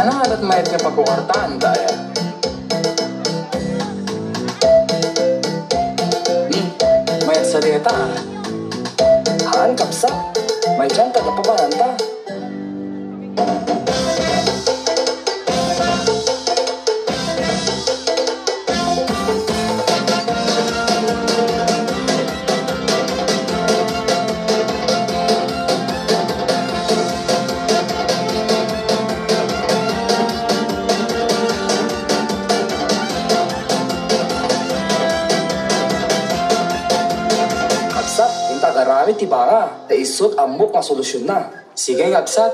Ano nga da't mayat nga pagkukartaan daya? Mayat sa dieta ah. Haan kapsa, may dyan tagapabananta. Marami tiba nga, taisot amok nga solusyon na. Sige Kapsat.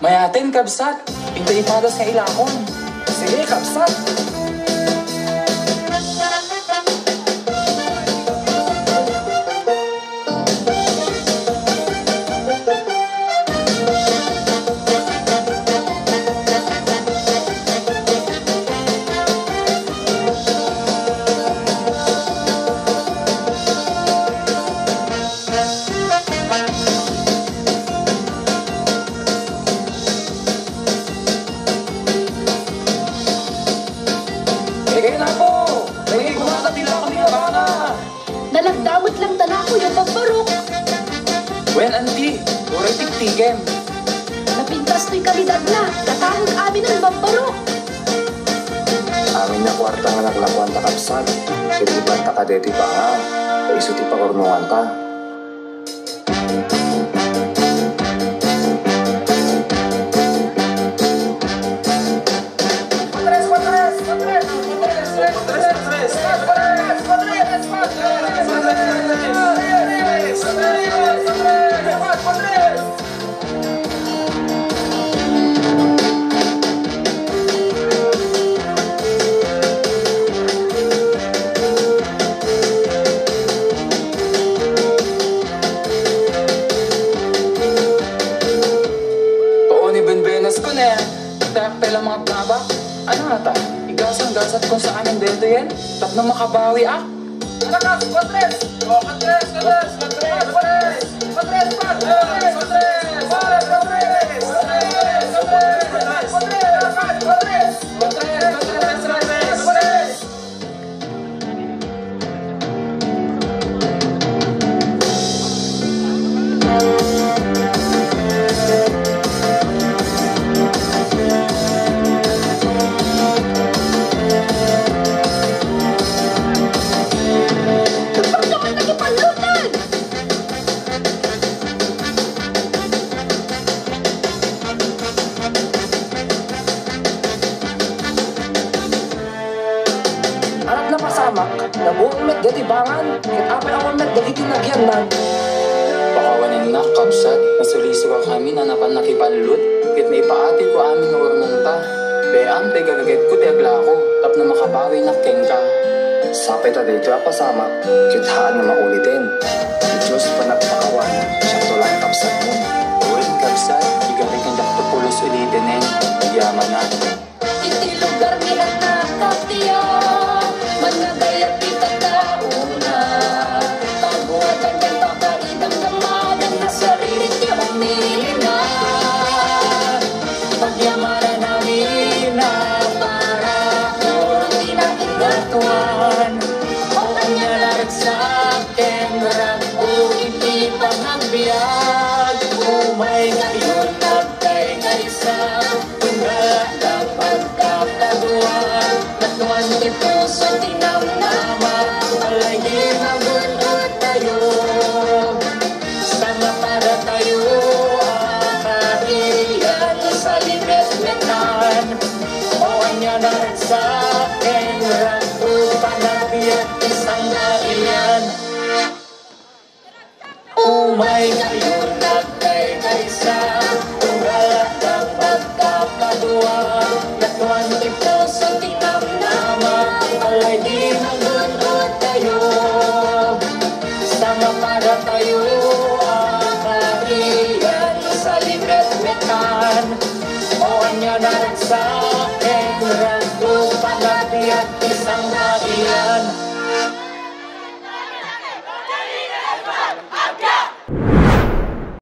Mayatin, Kapsat. Ito ipadas nga ilakon. Sige, Kapsat. Sige na po! Sige, kumakatila kami nga baka! Nalagdamot lang tala ko yung pagbarok. Well, auntie, turay tiktikem. Napintas to'y kalidad na, katahog amin ang pagbarok. Amin na kwarta nga naglakuan ta kapsat. Kitipan ta kadeti pa nga. Paisuti pa kornungan ta. Pela mga baba, ano nga ta? Igasang-gasat kung saan ang dito yan? Tap na makabawi ah! Alakas! Patres! O, patres! Patres! Patres! Patres! Patres! Patres! Nabuong met dati bangan, kahit apay ako met dati tinagyan na. Pakawanin na, Kapsat, nasuliso ka kami na napan nakipanlut, kahit may paati ko amin na urmong ta. Bayaan, pay gagagit ko, tiagla ko, tap na makabawi na keng ka. Sapay ta dito pasama, kahit haan na makulitin. Si Diyos pa nagpakawan, siya tulay kapsat mo. Uy, Kapsat, igaling kang dakto pulos ulitin eh, yaman na. Iti lugar nila nakatiya, managayat kita tauna. Pagbuhatan ng pakaidang namadan na sarili niya umina. Pagyamanan namin na para kung di natin gatuan. O kanya larat sa akin, marang o hindi pa magbiag. Umay ngayon nagtay kaisa, kung dapat pagkakaduan. sa ugalat ng pagkakadua. Natuan ti puso ti namnama, alay di magunod tayo. Sama para tayo ang kariyan sa libret metan. O anya na sa